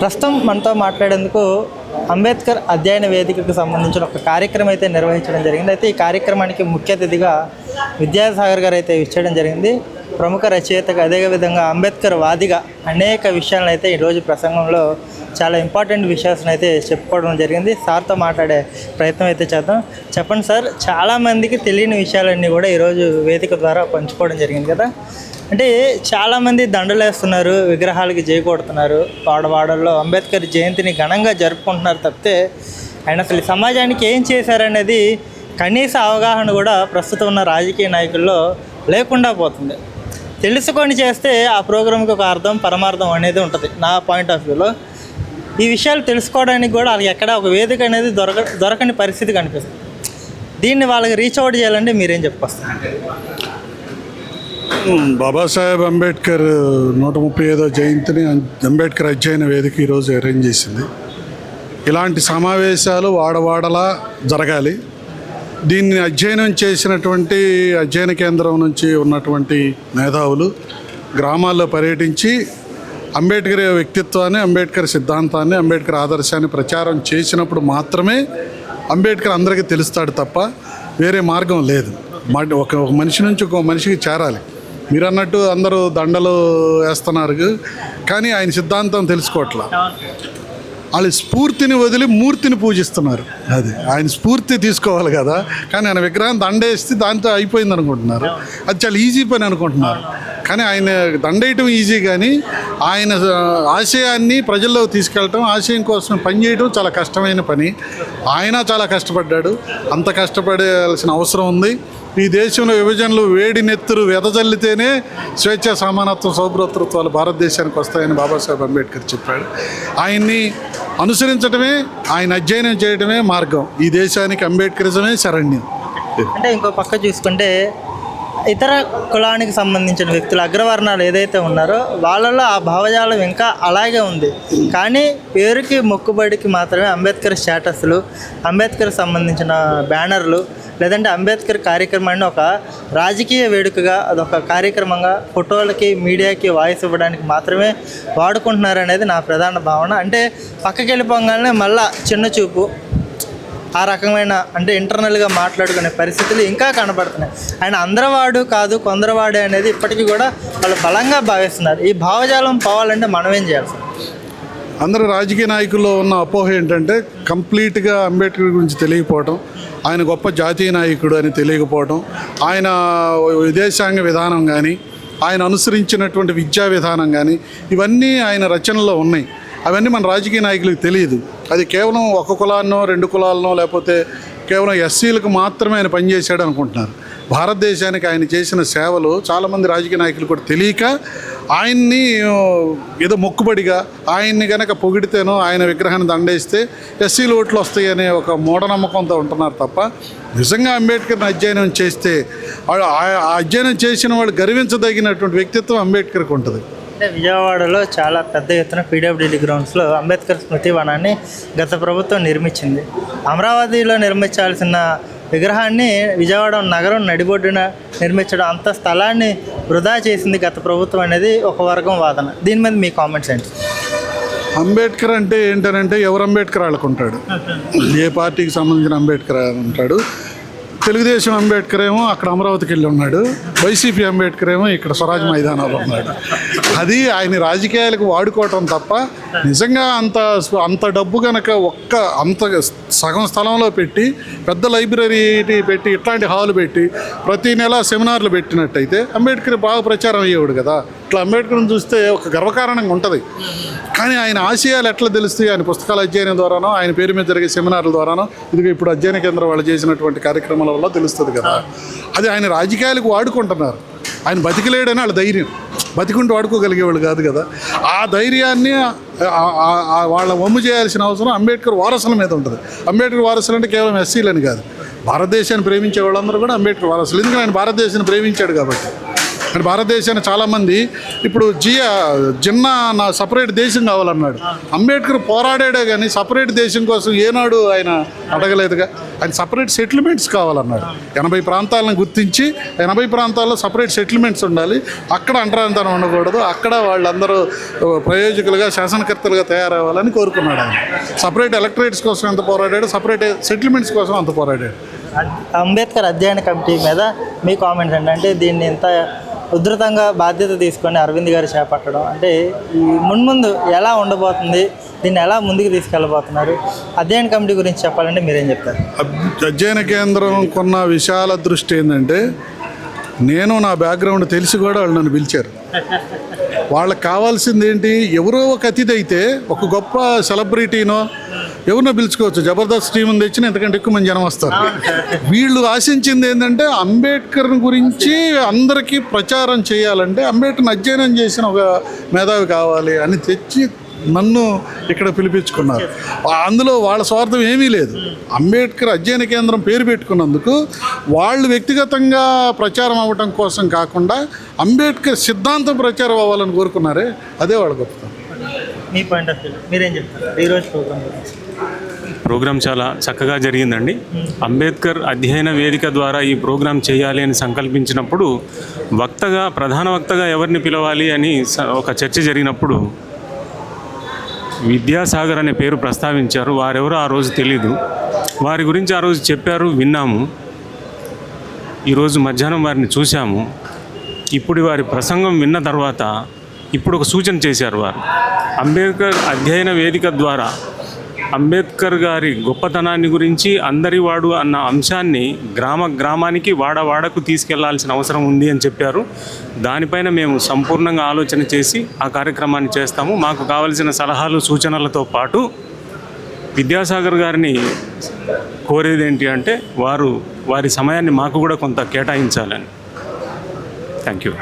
ప్రస్తుతం మనతో మాట్లాడేందుకు అంబేద్కర్ అధ్యయన వేదికకు సంబంధించిన ఒక కార్యక్రమం అయితే నిర్వహించడం జరిగింది. అయితే ఈ కార్యక్రమానికి ముఖ్య అతిథిగా విద్యాసాగర్ గారు అయితే ఇచ్చేయడం జరిగింది. ప్రముఖ రచయితగా అదేవిధంగా అంబేద్కర్ వాదిగా అనేక విషయాలను అయితే ఈరోజు ప్రసంగంలో చాలా ఇంపార్టెంట్ విషయాలను అయితే చెప్పుకోవడం జరిగింది. సార్తో మాట్లాడే ప్రయత్నం అయితే చేద్దాం. చెప్పండి సార్, చాలామందికి తెలియని విషయాలన్నీ కూడా ఈరోజు వేదిక ద్వారా పంచుకోవడం జరిగింది కదా. అంటే చాలామంది దండలు వేస్తున్నారు, విగ్రహాలకి జై కొడుతున్నారు, వాడవాడల్లో అంబేద్కర్ జయంతిని ఘనంగా జరుపుకుంటున్నారు తప్పితే ఆయన అసలు సమాజానికి ఏం చేశారనేది కనీస అవగాహన కూడా ప్రస్తుతం ఉన్న రాజకీయ నాయకుల్లో లేకుండా పోతుంది. తెలుసుకొని చేస్తే ఆ ప్రోగ్రాంకి ఒక అర్థం పరమార్థం అనేది ఉంటుంది. నా పాయింట్ ఆఫ్ వ్యూలో ఈ విషయాలు తెలుసుకోవడానికి కూడా వాళ్ళకి ఎక్కడ ఒక వేదిక అనేది దొరకని పరిస్థితి కనిపిస్తుంది. దీన్ని వాళ్ళకి రీచ్ అవుట్ చేయాలంటే మీరేం చెప్పుకొస్తారు? బాబాసాహెబ్ అంబేద్కర్ 135వ జయంతిని అంబేద్కర్ అధ్యయన వేదిక ఈరోజు అరేంజ్ చేసింది. ఇలాంటి సమావేశాలు వాడవాడలా జరగాలి. దీన్ని అధ్యయనం చేసినటువంటి అధ్యయన కేంద్రం నుంచి ఉన్నటువంటి మేధావులు గ్రామాల్లో పర్యటించి అంబేద్కర్ వ్యక్తిత్వాన్ని, అంబేద్కర్ సిద్ధాంతాన్ని, అంబేద్కర్ ఆదర్శాన్ని ప్రచారం చేసినప్పుడు మాత్రమే అంబేద్కర్ అందరికీ తెలుస్తాడు తప్ప వేరే మార్గం లేదు. ఒక మనిషి నుంచి ఒక మనిషికి చేరాలి. మీరు అన్నట్టు అందరూ దండలు వేస్తున్నారు కానీ ఆయన సిద్ధాంతం తెలుసుకోవట్లా. వాళ్ళు స్ఫూర్తిని వదిలి మూర్తిని పూజిస్తున్నారు. అది ఆయన స్ఫూర్తి తీసుకోవాలి కదా, కానీ ఆయన విగ్రహం దండేస్తే దాంతో అయిపోయింది అనుకుంటున్నారు. అది చాలా ఈజీ పని అనుకుంటున్నారు. కానీ ఆయన దండేయటం ఈజీ, కానీ ఆయన ఆశయాన్ని ప్రజల్లోకి తీసుకెళ్ళటం, ఆశయం కోసం పనిచేయడం చాలా కష్టమైన పని. ఆయన చాలా కష్టపడ్డాడు. అంత కష్టపడాల్సిన అవసరం ఉంది. ఈ దేశంలో విభజనలు వేడి నెత్తురు వెదజల్లితేనే స్వేచ్ఛ, సమానత్వం, సౌభ్రతృత్వాలు భారతదేశానికి వస్తాయని బాబాసాహెబ్ అంబేద్కర్ చెప్పాడు. ఆయన్ని అనుసరించడమే, ఆయన అధ్యయనం చేయడమే మార్గం. ఈ దేశానికి అంబేద్కరిజమే శరణ్యం. అంటే ఇంకో పక్క చూసుకుంటే ఇతర కులానికి సంబంధించిన వ్యక్తులు, అగ్రవర్ణాలు ఏదైతే ఉన్నారో వాళ్ళలో ఆ భావజాలం ఇంకా అలాగే ఉంది. కానీ పేరుకి మొక్కుబడికి మాత్రమే అంబేద్కర్ స్టేటస్లు, అంబేద్కర్ సంబంధించిన బ్యానర్లు, లేదంటే అంబేద్కర్ కార్యక్రమాన్ని ఒక రాజకీయ వేడుకగా, అదొక కార్యక్రమంగా ఫోటోలకి, మీడియాకి వాయిస్ ఇవ్వడానికి మాత్రమే వాడుకుంటున్నారు అనేది నా ప్రధాన భావన. అంటే పక్కకి వెళ్ళిపోగానే మళ్ళా చిన్న చూపు, ఆ రకమైన అంటే ఇంటర్నల్గా మాట్లాడుకునే పరిస్థితులు ఇంకా కనబడుతున్నాయి. ఆయన అందరవాడు కాదు కొందరవాడే అనేది ఇప్పటికీ కూడా వాళ్ళు బలంగా భావిస్తున్నారు. ఈ భావజాలం పోవాలంటే మనం ఏం చేయాలి? అందరూ రాజకీయ నాయకుల్లో ఉన్న అపోహ ఏంటంటే కంప్లీట్గా అంబేద్కర్ గురించి తెలియకపోవటం, ఆయన గొప్ప జాతీయ నాయకుడు అని తెలియకపోవటం, ఆయన విదేశాంగ విధానం కానీ, ఆయన అనుసరించినటువంటి విద్యా విధానం కానీ, ఇవన్నీ ఆయన రచనలో ఉన్నాయి. అవన్నీ మన రాజకీయ నాయకులకు తెలియదు. అది కేవలం ఒక కులాన్నో, 2 కులాలనో, లేకపోతే కేవలం ఎస్సీలకు మాత్రమే ఆయన పనిచేశాడు అనుకుంటున్నారు. భారతదేశానికి ఆయన చేసిన సేవలు చాలామంది రాజకీయ నాయకులు కూడా తెలియక ఆయన్ని ఏదో మొక్కుబడిగా, ఆయన్ని కనుక పొగిడితేనో, ఆయన విగ్రహాన్ని దండేస్తే ఎస్సీలు ఓట్లు వస్తాయి అనే ఒక మూఢనమ్మకంతో ఉంటున్నారు తప్ప నిజంగా అంబేద్కర్ని అధ్యయనం చేస్తే ఆ అధ్యయనం చేసిన వాళ్ళు గర్వించదగినటువంటి వ్యక్తిత్వం అంబేద్కర్కి ఉంటుంది. అంటే విజయవాడలో చాలా పెద్ద ఎత్తున పీడబ్ల్యూడీ గ్రౌండ్స్లో అంబేద్కర్ స్మృతి వనాన్ని గత ప్రభుత్వం నిర్మించింది. అమరావతిలో నిర్మించాల్సిన విగ్రహాన్ని విజయవాడ నగరం నడిబొడ్డున నిర్మించడం, అంత స్థలాన్ని వృధా చేసింది గత ప్రభుత్వం అనేది ఒక వర్గం వాదన. దీని మీద మీ కామెంట్స్ ఏంటి? అంబేద్కర్ అంటే ఏంటనంటే ఎవరు అంబేద్కర్ వాళ్ళకుంటాడు. ఏ పార్టీకి సంబంధించిన అంబేద్కర్ ఉంటాడు. తెలుగుదేశం అంబేద్కర్ ఏమో అక్కడ అమరావతికి వెళ్ళి ఉన్నాడు, వైసీపీ అంబేద్కర్ ఏమో ఇక్కడ స్వరాజ్ మైదానాల్లో ఉన్నాడు. అది ఆయన రాజకీయాలకు వాడుకోవటం తప్ప నిజంగా అంత డబ్బు కనుక అంత సగం స్థలంలో పెట్టి, పెద్ద లైబ్రరీ పెట్టి, ఇట్లాంటి హాల్ పెట్టి ప్రతి నెల సెమినార్లు పెట్టినట్టయితే అంబేద్కర్ బాగా ప్రచారం అయ్యేవాడు కదా. ఇట్లా అంబేద్కర్ని చూస్తే ఒక గర్వకారణంగా ఉంటుంది. కానీ ఆయన ఆశయాలు ఎట్లా తెలుస్తాయి? ఆయన పుస్తకాల అధ్యయనం ద్వారానో, ఆయన పేరు మీద జరిగే సెమినార్ల ద్వారానో, ఇదిగో ఇప్పుడు అధ్యయన కేంద్రం వాళ్ళు చేసినటువంటి కార్యక్రమాల వల్ల తెలుస్తుంది కదా. అది ఆయన రాజకీయాలకు వాడుకుంటున్నారు. ఆయన బతికిలేడని వాళ్ళ ధైర్యం, బతికుంటూ వాడుకోగలిగేవాళ్ళు కాదు కదా. ఆ ధైర్యాన్ని వాళ్ళ వమ్ము చేయాల్సిన అవసరం అంబేద్కర్ వారసుల మీద ఉంటుంది. అంబేద్కర్ వారసులు అంటే కేవలం ఎస్సీలని కాదు, భారతదేశాన్ని ప్రేమించే వాళ్ళందరూ కూడా అంబేద్కర్ వారసులు. ఎందుకంటే ఆయన భారతదేశాన్ని ప్రేమించాడు కాబట్టి. అంటే భారతదేశాన్ని చాలామంది ఇప్పుడు జిన్నా నా సపరేట్ దేశం కావాలన్నాడు. అంబేద్కర్ పోరాడాడే కానీ సపరేట్ దేశం కోసం ఏనాడు ఆయన అడగలేదుగా. ఆయన సపరేట్ సెటిల్మెంట్స్ కావాలన్నాడు. 80 ప్రాంతాలను గుర్తించి 80 ప్రాంతాల్లో సపరేట్ సెటిల్మెంట్స్ ఉండాలి, అక్కడ అంటరానితనం ఉండకూడదు, అక్కడ వాళ్ళందరూ ప్రయోజకులుగా శాసనకర్తలుగా తయారవ్వాలని కోరుకున్నాడు. ఆయన సపరేట్ ఎలక్టరేట్స్ కోసం ఎంత పోరాడాడు, సపరేట్ సెటిల్మెంట్స్ కోసం అంత పోరాడాడు. అంబేద్కర్ అధ్యయన కమిటీ మీద మీ కామెంట్స్ అంటే దీన్ని ఇంత ఉధృతంగా బాధ్యత తీసుకొని అరవింద్ గారు చేపట్టడం అంటే ఈ మున్ముందు ఎలా ఉండబోతుంది, దీన్ని ఎలా ముందుకు తీసుకెళ్ళబోతున్నారు, అధ్యయన కమిటీ గురించి చెప్పాలంటే మీరేం చెప్తారు? అధ్యయన కేంద్రం కొన్న విశాల దృష్టి ఏంటంటే, నేను నా బ్యాక్గ్రౌండ్ తెలిసి కూడా వాళ్ళు నన్ను పిలిచారు. వాళ్ళకి కావాల్సింది ఏంటి, ఎవరో ఒక అతిథి అయితే ఒక గొప్ప సెలబ్రిటీనో ఎవరినో పిలుచుకోవచ్చు, జబర్దస్త్ టీం తెచ్చిన ఎంతకంటే ఎక్కువ మంది జనం వస్తారు. వీళ్ళు ఆశించింది ఏంటంటే అంబేద్కర్ గురించి అందరికీ ప్రచారం చేయాలంటే అంబేద్కర్ని అధ్యయనం చేసిన ఒక మేధావి కావాలి అని తెచ్చి నన్ను ఇక్కడ పిలిపించుకున్నారు. అందులో వాళ్ళ స్వార్థం ఏమీ లేదు. అంబేద్కర్ అధ్యయన కేంద్రం పేరు పెట్టుకున్నందుకు వాళ్ళు వ్యక్తిగతంగా ప్రచారం అవ్వటం కోసం కాకుండా అంబేద్కర్ సిద్ధాంతం ప్రచారం అవ్వాలని కోరుకున్నారే, అదే వాళ్ళ గొప్పతనం. మీ పాయింట్ ఆఫ్ వ్యూ మీరేం చెప్తారు ఈరోజు ప్రోగ్రామ్ గురించి? ప్రోగ్రాం చాలా చక్కగా జరిగిందండి. అంబేద్కర్ అధ్యయన వేదిక ద్వారా ఈ ప్రోగ్రాం చేయాలి అని సంకల్పించినప్పుడు ప్రధాన వక్తగా ఎవరిని పిలవాలి అని ఒక చర్చ జరిగినప్పుడు విద్యాసాగర్ అనే పేరు ప్రస్తావించారు. వారెవరో ఆ రోజు తెలీదు. వారి గురించి ఆ రోజు చెప్పారు, విన్నాము. ఈరోజు మధ్యాహ్నం వారిని చూశాము. ఇప్పుడు వారి ప్రసంగం విన్న తర్వాత ఇప్పుడు ఒక సూచన చేశారు వారు. అంబేద్కర్ అధ్యయన వేదిక ద్వారా అంబేద్కర్ గారి గొప్పతనాన్ని గురించి అందరి వాడు అన్న అంశాన్ని గ్రామానికి వాడకు తీసుకెళ్లాల్సిన అవసరం ఉంది అని చెప్పారు. దానిపైన మేము సంపూర్ణంగా ఆలోచన చేసి ఆ కార్యక్రమాన్ని చేస్తాము. మాకు కావలసిన సలహాలు సూచనలతో పాటు విద్యాసాగర్ గారిని కోరేది ఏంటి అంటే వారి సమయాన్ని మాకు కూడా కొంత కేటాయించాలని. Thank you.